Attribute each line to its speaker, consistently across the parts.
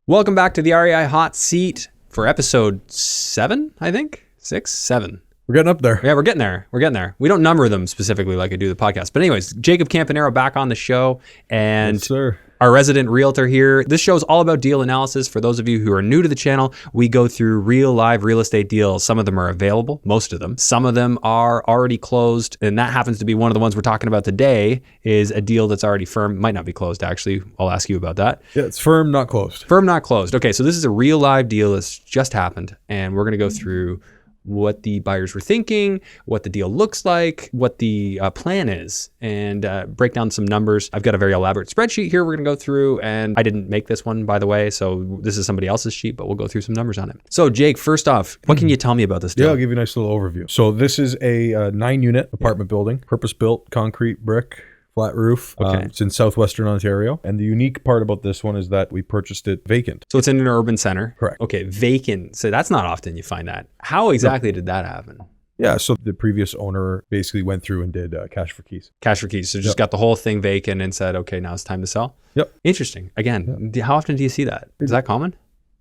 Speaker 1: Welcome back to the REI Hot Seat for episode 7, I think? 6? 7.
Speaker 2: We're getting up there.
Speaker 1: Yeah, we're getting there. We're getting there. We don't number them specifically like I do the podcast. But anyways, Jacob Campanaro back on the show. And
Speaker 2: Yes, sir.
Speaker 1: Our resident realtor here. This show is all about deal analysis. For those of you who are new to the channel, we go through real live real estate deals. Some of them are available, most of them. Some of them are already closed. And that happens to be one of the ones we're talking about today is a deal that's already firm. Might not be closed, actually. I'll ask you about that.
Speaker 2: Yeah, it's firm, not closed.
Speaker 1: Firm, not closed. Okay, so this is a real live deal that's just happened. And we're going to go through what the buyers were thinking, what the deal looks like, what the plan is, and break down some numbers. I've got a very elaborate spreadsheet here we're going to go through, and I didn't make this one, by the way, so this is somebody else's sheet, but we'll go through some numbers on it. So, Jake, first off, what can you tell me about this deal?
Speaker 2: Yeah, I'll give you a nice little overview. So this is a 9-unit apartment building, purpose-built, concrete, brick, flat roof.
Speaker 1: Okay.
Speaker 2: It's in Southwestern Ontario. And the unique part about this one is that we purchased it vacant.
Speaker 1: So it's in an urban center?
Speaker 2: Correct.
Speaker 1: Okay, vacant. So that's not often you find that. How exactly did that happen?
Speaker 2: Yeah, so the previous owner basically went through and did cash for keys.
Speaker 1: Cash for keys. So just got the whole thing vacant and said, okay, now it's time to sell?
Speaker 2: Yep.
Speaker 1: Interesting. Again, how often do you see that? Is that common?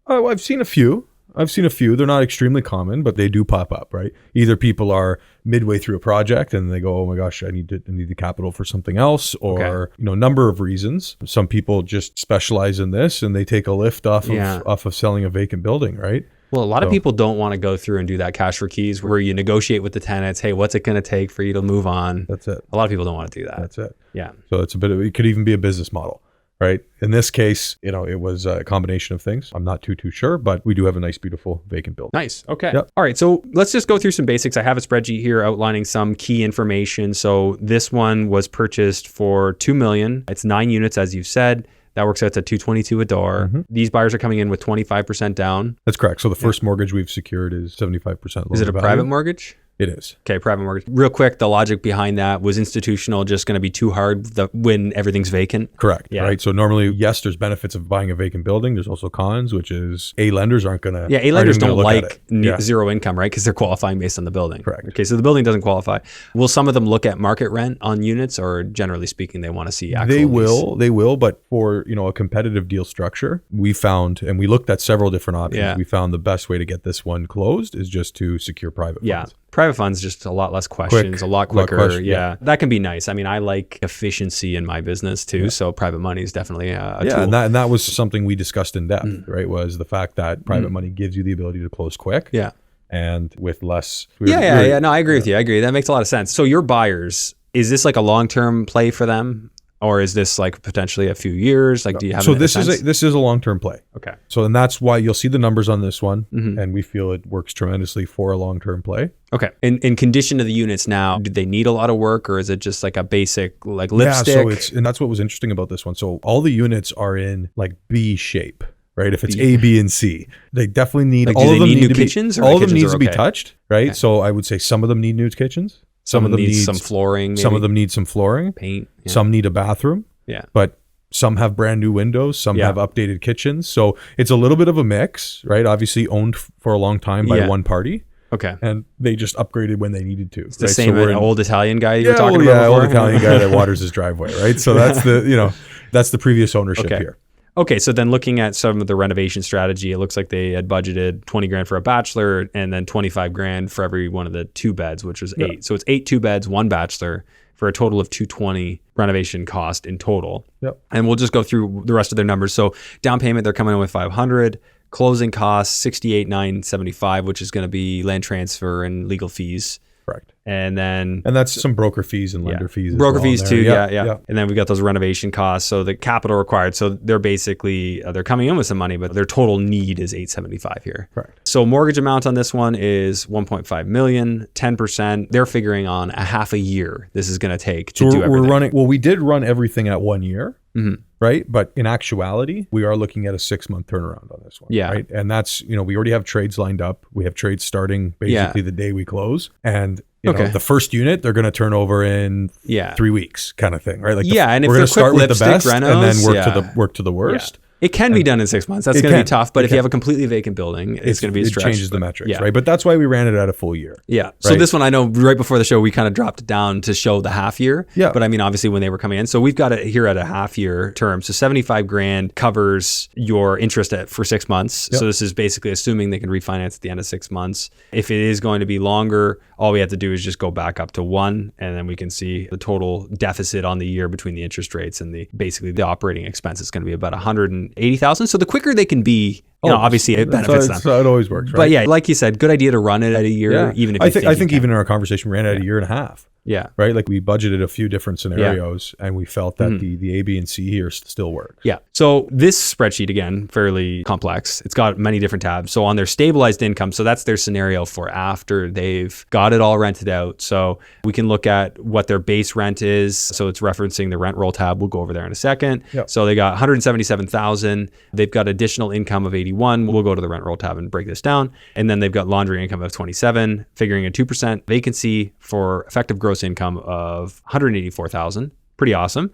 Speaker 2: Oh, I've seen a few. They're not extremely common, but they do pop up, right? Either people are midway through a project and they go, oh my gosh, I need the capital for something else, or number of reasons. Some people just specialize in this and they take a lift off of selling a vacant building, right?
Speaker 1: Well, a lot of people don't want to go through and do that cash for keys where you negotiate with the tenants. Hey, what's it going to take for you to move on?
Speaker 2: That's it.
Speaker 1: A lot of people don't want to do that.
Speaker 2: That's it.
Speaker 1: Yeah.
Speaker 2: So it could even be a business model. Right. In this case, it was a combination of things. I'm not too sure, but we do have a nice, beautiful vacant building.
Speaker 1: Nice. Okay.
Speaker 2: Yep.
Speaker 1: All right. So let's just go through some basics. I have a spreadsheet here outlining some key information. So this one was purchased for $2 million. It's 9 units, as you said. That works out to $222 a door. Mm-hmm. These buyers are coming in with 25% down.
Speaker 2: That's correct. So the first mortgage we've secured is 75% loan.
Speaker 1: Is it a private mortgage?
Speaker 2: It is.
Speaker 1: Okay, private mortgage. Real quick, the logic behind that, was institutional just going to be too hard when everything's vacant?
Speaker 2: Correct. Yeah. Right. So normally, yes, there's benefits of buying a vacant building. There's also cons, which is lenders aren't going to.
Speaker 1: Yeah, lenders don't like zero income, right? Because they're qualifying based on the building.
Speaker 2: Correct.
Speaker 1: Okay, so the building doesn't qualify. Will some of them look at market rent on units, or generally speaking, they want to see actual lease?
Speaker 2: They will. But for a competitive deal structure, we found, and we looked at several different options. Yeah. We found the best way to get this one closed is just to secure private funds.
Speaker 1: Yeah. Private funds, just a lot less questions, a lot quicker. Yeah, that can be nice. I mean, I like efficiency in my business too. So private money is definitely a tool.
Speaker 2: And that was something we discussed in depth, right? Was the fact that private money gives you the ability to close quick.
Speaker 1: Yeah.
Speaker 2: And with less.
Speaker 1: No, I agree with you. I agree. That makes a lot of sense. So your buyers, is this like a long-term play for them? Or is this like potentially a few years? Like, do you have?
Speaker 2: So this is a long-term play.
Speaker 1: Okay.
Speaker 2: So and that's why you'll see the numbers on this one, and we feel it works tremendously for a long-term play.
Speaker 1: Okay. In condition of the units now, do they need a lot of work, or is it just like a basic like lipstick?
Speaker 2: Yeah. So and that's what was interesting about this one. So all the units are in like B shape. Right, if it's A, B, and C, they definitely need.
Speaker 1: Like, all of them need new kitchens.
Speaker 2: All of them needs to be touched. Right. Okay. So I would say some of them need new kitchens.
Speaker 1: Some of them need some flooring. Maybe.
Speaker 2: Some of them need some flooring.
Speaker 1: Paint. Yeah.
Speaker 2: Some need a bathroom.
Speaker 1: Yeah.
Speaker 2: But some have brand new windows. Some have updated kitchens. So it's a little bit of a mix, right? Obviously owned for a long time by one party.
Speaker 1: Okay.
Speaker 2: And they just upgraded when they needed to.
Speaker 1: It's the same old Italian guy you were talking about before?
Speaker 2: Old Italian guy that waters his driveway, right? So that's that's the previous ownership here.
Speaker 1: Okay, so then looking at some of the renovation strategy, it looks like they had budgeted $20,000 for a bachelor and then $25,000 for every one of the 2 beds, which was 8. So it's 8 2 beds, 1 bachelor for a total of $220 renovation cost in total.
Speaker 2: Yep.
Speaker 1: And we'll just go through the rest of their numbers. So down payment, they're coming in with $500. Closing costs $68,975, which is going to be land transfer and legal fees.
Speaker 2: Correct.
Speaker 1: And
Speaker 2: that's some broker fees and lender fees.
Speaker 1: Broker fees too. Yeah. And then we got those renovation costs. So the capital required. So they're basically, they're coming in with some money, but their total need is $875 here.
Speaker 2: Correct.
Speaker 1: So mortgage amount on this one is $1.5 million, 10%. They're figuring on a half a year this is going to take to do everything.
Speaker 2: We did run everything at 1 year. Mm-hmm. Right. But in actuality, we are looking at a 6-month turnaround on this one.
Speaker 1: Yeah.
Speaker 2: Right. And that's, we already have trades lined up. We have trades starting basically the day we close. And the first unit, they're going to turn over in 3 weeks kind of thing. Right. Like
Speaker 1: and if
Speaker 2: we're going to start with the best
Speaker 1: renos,
Speaker 2: and then work to the worst.
Speaker 1: It can be done in 6 months. That's going to be tough. But if you have a completely vacant building, it's going to be a stretch.
Speaker 2: It changes the metrics, right? But that's why we ran it at a full year.
Speaker 1: Yeah.
Speaker 2: Right?
Speaker 1: So this one, I know right before the show, we kind of dropped it down to show the half year.
Speaker 2: Yeah.
Speaker 1: But I mean, obviously when they were coming in. So we've got it here at a half year term. So 75 grand covers your interest for 6 months.
Speaker 2: Yep.
Speaker 1: So this is basically assuming they can refinance at the end of 6 months. If it is going to be longer, all we have to do is just go back up to 1, and then we can see the total deficit on the year between the interest rates and basically the operating expense is going to be about 180,000. So the quicker they can be, obviously it benefits them.
Speaker 2: That's how it always works, right?
Speaker 1: But yeah, like you said, good idea to run it at a year, even if
Speaker 2: I think even in our conversation, we ran it at a year and a half.
Speaker 1: Yeah.
Speaker 2: Right. Like we budgeted a few different scenarios and we felt that the A, B, and C here still work.
Speaker 1: Yeah. So this spreadsheet, again, fairly complex. It's got many different tabs. So on their stabilized income, so that's their scenario for after they've got it all rented out. So we can look at what their base rent is. So it's referencing the rent roll tab. We'll go over there in a second.
Speaker 2: Yep.
Speaker 1: So they got 177,000. They've got additional income of 81. We'll go to the rent roll tab and break this down. And then they've got laundry income of 27, figuring a 2% vacancy for effective gross income of 184,000. Pretty awesome.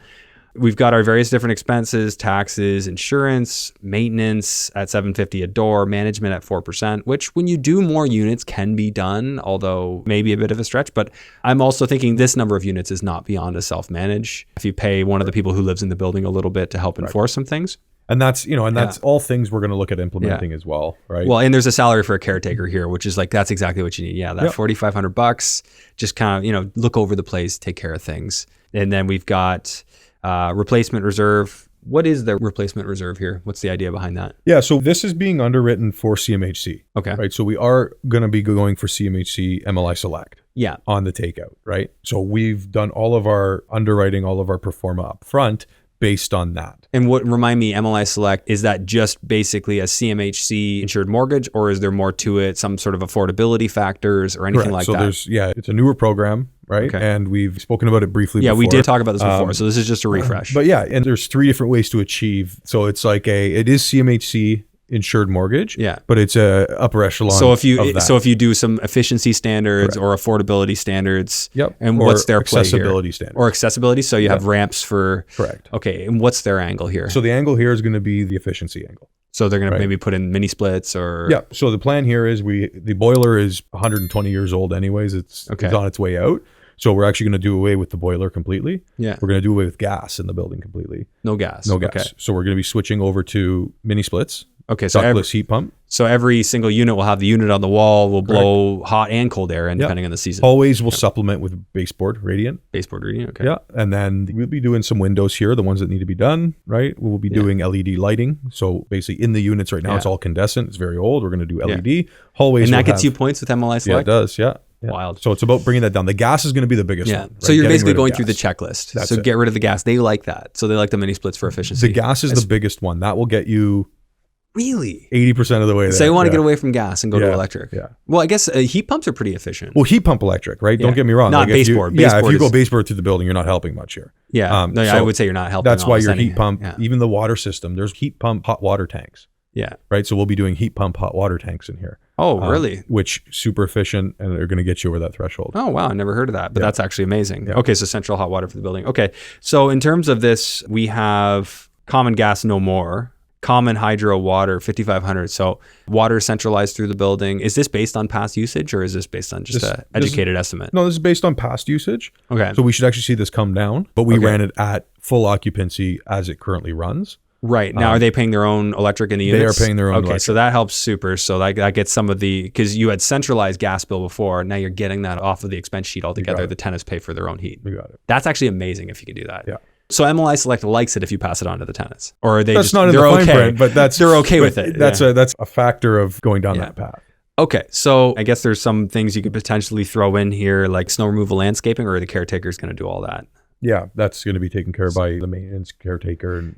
Speaker 1: We've got our various different expenses, taxes, insurance, maintenance at $750 a door, management at 4%, which when you do more units can be done, although maybe a bit of a stretch. But I'm also thinking this number of units is not beyond a self-manage. If you pay one of the people who lives in the building a little bit to help enforce some things.
Speaker 2: And that's, that's all things we're going to look at implementing as well, right?
Speaker 1: Well, and there's a salary for a caretaker here, which is like, that's exactly what you need. Yeah, that $4,500, just kind of, look over the place, take care of things. And then we've got replacement reserve. What is the replacement reserve here? What's the idea behind that?
Speaker 2: Yeah, so this is being underwritten for CMHC.
Speaker 1: Okay.
Speaker 2: Right, so we are going to be going for CMHC MLI Select.
Speaker 1: Yeah.
Speaker 2: On the takeout, right? So we've done all of our underwriting, all of our pro forma up front based on that.
Speaker 1: And what, remind me, MLI Select, is that just basically a CMHC insured mortgage, or is there more to it, some sort of affordability factors or anything like that?
Speaker 2: So it's a newer program, right? Okay. And we've spoken about it briefly before.
Speaker 1: Yeah, we did talk about this before, so this is just a refresh.
Speaker 2: But yeah, and there's 3 different ways to achieve. So it's like it is CMHC insured mortgage, but it's a upper echelon.
Speaker 1: So if you do some efficiency standards or affordability standards, and
Speaker 2: or
Speaker 1: what's their
Speaker 2: accessibility standards
Speaker 1: or accessibility? So you have ramps for
Speaker 2: correct.
Speaker 1: Okay, and what's their angle here?
Speaker 2: So the angle here is going to be the efficiency angle.
Speaker 1: So they're going to maybe put in mini splits or
Speaker 2: So the plan here is the boiler is 120 years old anyways. It's on its way out. So we're actually going to do away with the boiler completely.
Speaker 1: Yeah.
Speaker 2: We're going to do away with gas in the building completely.
Speaker 1: No gas.
Speaker 2: Okay. So we're going to be switching over to mini splits.
Speaker 1: Okay. So
Speaker 2: ductless heat pump.
Speaker 1: So every single unit will have the unit on the wall, will blow hot and cold air, and depending on the season.
Speaker 2: Always will supplement with baseboard radiant.
Speaker 1: Baseboard radiant. Okay.
Speaker 2: Yeah. And then we'll be doing some windows here, the ones that need to be done, right? We'll be doing LED lighting. So basically in the units right now, it's all condensant. It's very old. We're going to do LED. Hallways.
Speaker 1: And that gets you points with MLI Select?
Speaker 2: Yeah, it does. Yeah.
Speaker 1: Wild.
Speaker 2: So it's about bringing that down. The gas is going to be the biggest one. Right?
Speaker 1: So you're basically going through the checklist. So get rid of the gas. They like that. So they like the mini splits for efficiency.
Speaker 2: The gas is the biggest one. That will get you
Speaker 1: really
Speaker 2: 80% of the way there.
Speaker 1: So you want to get away from gas and go to electric.
Speaker 2: Yeah.
Speaker 1: Well, I guess heat pumps are pretty efficient.
Speaker 2: Well, heat pump electric, right? Don't get me wrong.
Speaker 1: Not baseboard.
Speaker 2: If you go baseboard through the building, you're not helping much here.
Speaker 1: Yeah. I would say you're not helping.
Speaker 2: That's why your heat pump, even the water system, there's heat pump hot water tanks.
Speaker 1: Yeah.
Speaker 2: Right. So we'll be doing heat pump hot water tanks in here.
Speaker 1: Oh, really?
Speaker 2: Which super efficient, and they're going to get you over that threshold.
Speaker 1: Oh, wow. I never heard of that, but that's actually amazing. Yeah. Okay. So central hot water for the building. Okay. So in terms of this, we have common gas, no more. Common hydro water, 5,500. So water centralized through the building. Is this based on past usage, or is this based on just an educated estimate?
Speaker 2: No, this is based on past usage.
Speaker 1: Okay.
Speaker 2: So we should actually see this come down, but we ran it at full occupancy as it currently runs.
Speaker 1: Right. Now, are they paying their own electric in the units?
Speaker 2: They are paying their own electric.
Speaker 1: So that helps super. So that gets some of because you had centralized gas bill before. Now you're getting that off of the expense sheet altogether. The tenants pay for their own heat.
Speaker 2: You got it.
Speaker 1: That's actually amazing if you can do that.
Speaker 2: Yeah.
Speaker 1: So MLI Select likes it if you pass it on to the tenants, or are they
Speaker 2: that's
Speaker 1: just
Speaker 2: not in
Speaker 1: they're
Speaker 2: the fine
Speaker 1: okay,
Speaker 2: print, but
Speaker 1: they're okay with it.
Speaker 2: That's a factor of going down that path.
Speaker 1: Okay, so I guess there's some things you could potentially throw in here, like snow removal, landscaping, or the caretaker's going to do all that.
Speaker 2: Yeah, that's going to be taken care of by the maintenance caretaker. And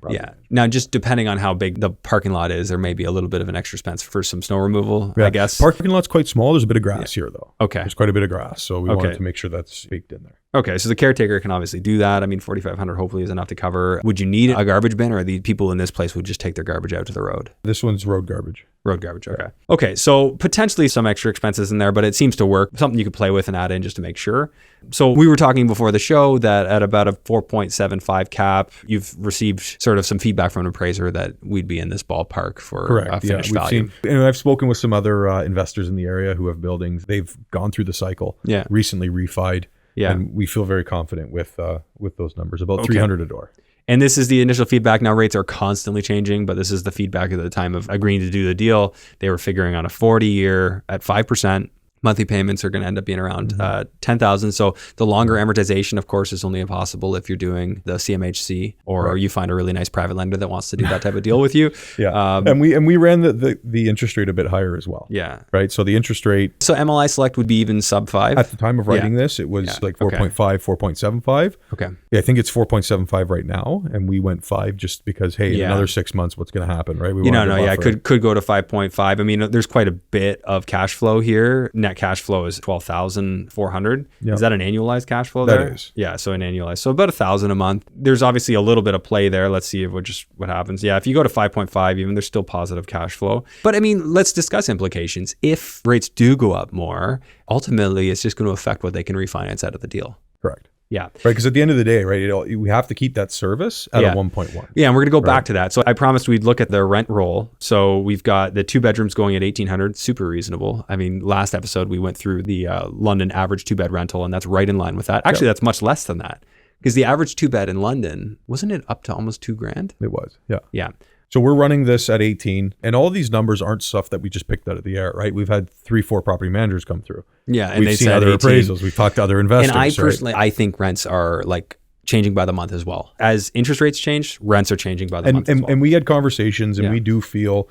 Speaker 1: now just depending on how big the parking lot is, there may be a little bit of an extra expense for some snow removal, I guess.
Speaker 2: Parking lot's quite small. There's a bit of grass here, though.
Speaker 1: Okay.
Speaker 2: There's quite a bit of grass, so we wanted to make sure that's baked in there.
Speaker 1: Okay, so the caretaker can obviously do that. I mean, 4,500 hopefully is enough to cover. Would you need a garbage bin, or the people in this place would just take their garbage out to the road?
Speaker 2: This one's road garbage.
Speaker 1: Road garbage, okay. Okay, so potentially some extra expenses in there, but it seems to work. Something you could play with and add in just to make sure. So we were talking before the show that at about a 4.75 cap, you've received sort of some feedback from an appraiser that we'd be in this ballpark for a finished value.
Speaker 2: And I've spoken with some other investors in the area who have buildings. They've gone through the cycle, recently refied. Yeah. And we feel very confident with those numbers, about 300 a door.
Speaker 1: And this is the initial feedback. Now rates are constantly changing, but this is the feedback at the time of agreeing to do the deal. They were figuring on a 40-year at 5%. Monthly payments are going to end up being around $10,000. So the longer amortization, of course, is only possible if you're doing the CMHC or you find a really nice private lender that wants to do that type of deal with you.
Speaker 2: And we ran the interest rate a bit higher as well.
Speaker 1: Yeah.
Speaker 2: Right. So the interest rate.
Speaker 1: So MLI Select would be even sub 5
Speaker 2: at the time of writing this. It was like 4.5, 4.75.
Speaker 1: Okay.
Speaker 2: Yeah, I think it's 4.75 right now, and we went 5 just because in another 6 months, what's going to happen, right?
Speaker 1: Could go to 5.5. I mean, there's quite a bit of cash flow here. Net cash flow is 12,400. Is that an annualized cash flow there?
Speaker 2: That is.
Speaker 1: Yeah, so an annualized. So about 1,000 a month. There's obviously a little bit of play there. Let's see what happens. Yeah, if you go to 5.5 even, there's still positive cash flow. But I mean, let's discuss implications. If rates do go up more, ultimately it's just going to affect what they can refinance out of the deal.
Speaker 2: Correct.
Speaker 1: Yeah.
Speaker 2: Right. Because at the end of the day, right, we have to keep that service at a 1.1.
Speaker 1: Yeah. And we're going to go back to that. So I promised we'd look at the rent roll. So we've got the 2 bedrooms going at 1,800, super reasonable. I mean, last episode, we went through the London average 2-bed rental, and that's right in line with that. Actually, that's much less than that, because the average 2-bed in London, wasn't it up to almost $2,000?
Speaker 2: It was. Yeah.
Speaker 1: Yeah.
Speaker 2: So we're running this at 18, and all these numbers aren't stuff that we just picked out of the air, right? We've had 3-4 property managers come through.
Speaker 1: Yeah, and
Speaker 2: we've seen other 18 appraisals. We've talked to other investors.
Speaker 1: And I personally, I think rents are like changing by the month as well. As interest rates change, rents are changing by the month as well.
Speaker 2: And we had conversations, and we do feel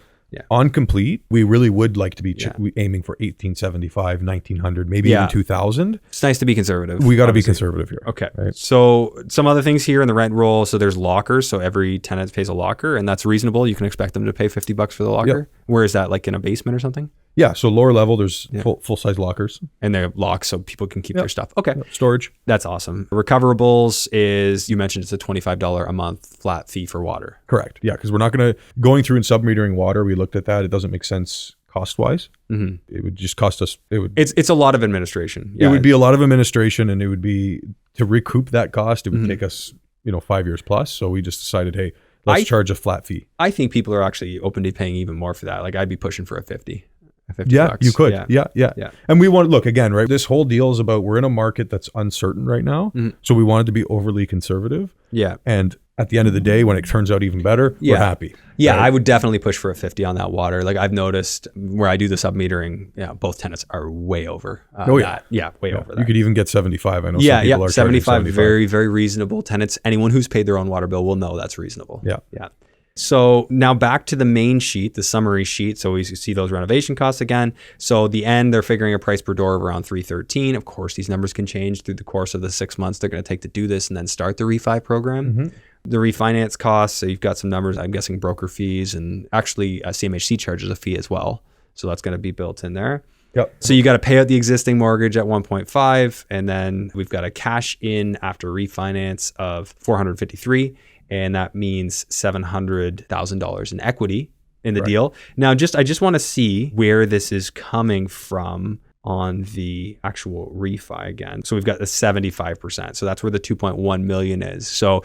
Speaker 2: on complete, we really would like to be aiming for 1,875, 1,900, maybe even 2,000.
Speaker 1: It's nice to be conservative.
Speaker 2: We got to be conservative here.
Speaker 1: Okay. Right? So some other things here in the rent roll. So there's lockers. So every tenant pays a locker, and that's reasonable. You can expect them to pay $50 for the locker. Yep. Where is that, like in a basement or something?
Speaker 2: Yeah, so lower level, there's full-size lockers.
Speaker 1: And they're locked so people can keep their stuff. Okay.
Speaker 2: Storage.
Speaker 1: That's awesome. Recoverables is, you mentioned it's a $25 a month flat fee for water.
Speaker 2: Correct. Yeah, because we're not going through and submetering water. We looked at that. It doesn't make sense cost-wise. Mm-hmm. It would just cost us.
Speaker 1: It's a lot of administration.
Speaker 2: Yeah. It would be a lot of administration, and it would be, to recoup that cost, it would take us 5 years plus. So we just decided, hey, let's charge a flat fee.
Speaker 1: I think people are actually open to paying even more for that. Like I'd be pushing for a 50.
Speaker 2: Yeah, you could. Yeah. And we want, look, again, right, this whole deal is about, we're in a market that's uncertain right now. Mm-hmm. So we wanted to be overly conservative. Yeah. And at the end of the day, when it turns out even better, we're happy.
Speaker 1: Yeah, right? I would definitely push for a 50 on that water. Like I've noticed where I do the submetering, both tenants are way over
Speaker 2: over that. You could even get 75. I know some people are
Speaker 1: 75, very, very reasonable. Tenants, anyone who's paid their own water bill will know that's reasonable. Yeah. So now back to the main sheet, the summary sheet. So we see those renovation costs again. So the end, they're figuring a price per door of around $313. Of course, these numbers can change through the course of the 6 months they're going to take to do this and then start the refi program. Mm-hmm. The refinance costs, so you've got some numbers, I'm guessing broker fees, and actually CMHC charges a fee as well. So that's going to be built in there. Yep. So you got to pay out the existing mortgage at 1.5, and then we've got a cash in after refinance of $453. And that means $700,000 in equity in the deal. Now, I just want to see where this is coming from on the actual refi again. So we've got the 75%. So that's where the 2.1 million is. So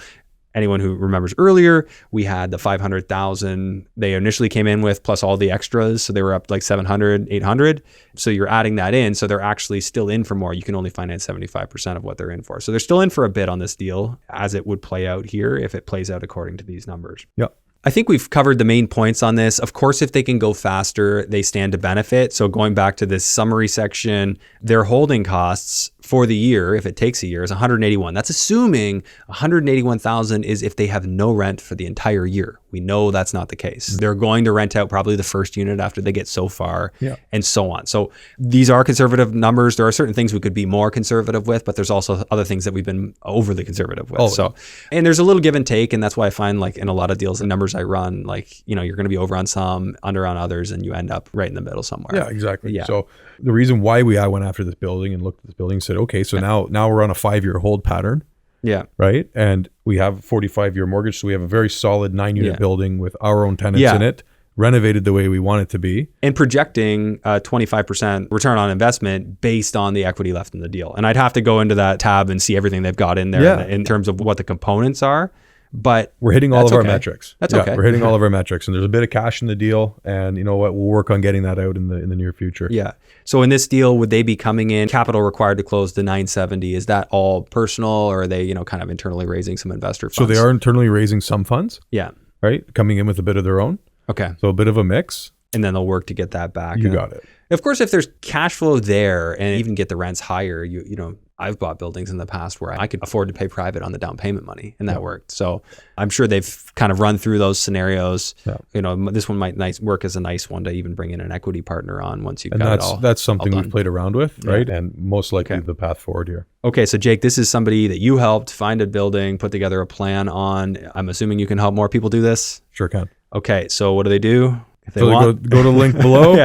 Speaker 1: anyone who remembers earlier, we had the 500,000 they initially came in with, plus all the extras. So they were up like 700, 800. So you're adding that in. So they're actually still in for more. You can only finance 75% of what they're in for. So they're still in for a bit on this deal, as it would play out here if it plays out according to these numbers.
Speaker 2: Yeah.
Speaker 1: I think we've covered the main points on this. Of course, if they can go faster, they stand to benefit. So going back to this summary section, their holding costs for the year, if it takes a year, is 181. That's assuming 181,000 is if they have no rent for the entire year. We know that's not the case. They're going to rent out probably the first unit after they get so far, and so on. So these are conservative numbers. There are certain things we could be more conservative with, but there's also other things that we've been overly conservative with. So, and there's a little give and take, and that's why I find, like, in a lot of deals, the numbers I run, like, you're going to be over on some, under on others, and you end up right in the middle somewhere.
Speaker 2: Yeah, exactly. Yeah. So the reason why I went after this building and looked at this building and said, okay, so now we're on a 5-year hold pattern,
Speaker 1: Yeah.
Speaker 2: right? And we have a 45-year mortgage, so we have a very solid 9-unit building with our own tenants in it, renovated the way we want it to be.
Speaker 1: And projecting 25% return on investment based on the equity left in the deal. And I'd have to go into that tab and see everything they've got in there in terms of what the components are. But
Speaker 2: we're hitting all of our metrics.
Speaker 1: That's okay.
Speaker 2: We're hitting all of our metrics, and there's a bit of cash in the deal. And you know what? We'll work on getting that out in the near future.
Speaker 1: Yeah. So in this deal, would they be coming in capital required to close the 970? Is that all personal, or are they kind of internally raising some investor funds?
Speaker 2: So they are internally raising some funds.
Speaker 1: Yeah.
Speaker 2: Right. Coming in with a bit of their own.
Speaker 1: Okay.
Speaker 2: So a bit of a mix.
Speaker 1: And then they'll work to get that back.
Speaker 2: You got it.
Speaker 1: Of course, if there's cash flow there and even get the rents higher, you know, I've bought buildings in the past where I could afford to pay private on the down payment money, and that worked. So I'm sure they've kind of run through those scenarios. Yeah. You know, this one might work as a nice one to even bring in an equity partner on once you've got it all.
Speaker 2: That's something we've played around with, right? And most likely the path forward here.
Speaker 1: Okay, so Jake, this is somebody that you helped find a building, put together a plan on. I'm assuming you can help more people do this?
Speaker 2: Sure can.
Speaker 1: Okay, so what do they do? If they
Speaker 2: want. Go to the link below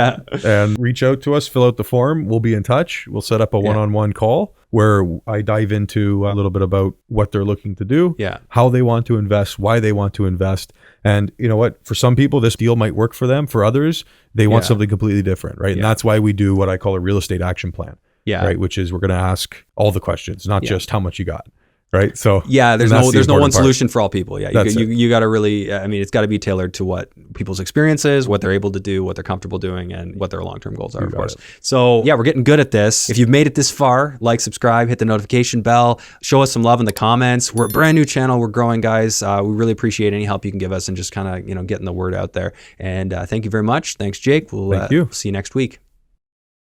Speaker 2: and reach out to us, fill out the form. We'll be in touch. We'll set up a one-on-one call where I dive into a little bit about what they're looking to do, how they want to invest, why they want to invest. And you know what? For some people, this deal might work for them. For others, they want something completely different, right? And that's why we do what I call a real estate action plan, right? Which is we're going to ask all the questions, not just how much you got. Right. So
Speaker 1: there's no one solution for all people. Yeah. You got to really, it's got to be tailored to what people's experience is, what they're able to do, what they're comfortable doing, and what their long-term goals are, of course. So we're getting good at this. If you've made it this far, like, subscribe, hit the notification bell, show us some love in the comments. We're a brand new channel. We're growing, guys. We really appreciate any help you can give us and just kind of, getting the word out there. And thank you very much. Thanks, Jake. We'll see you next week.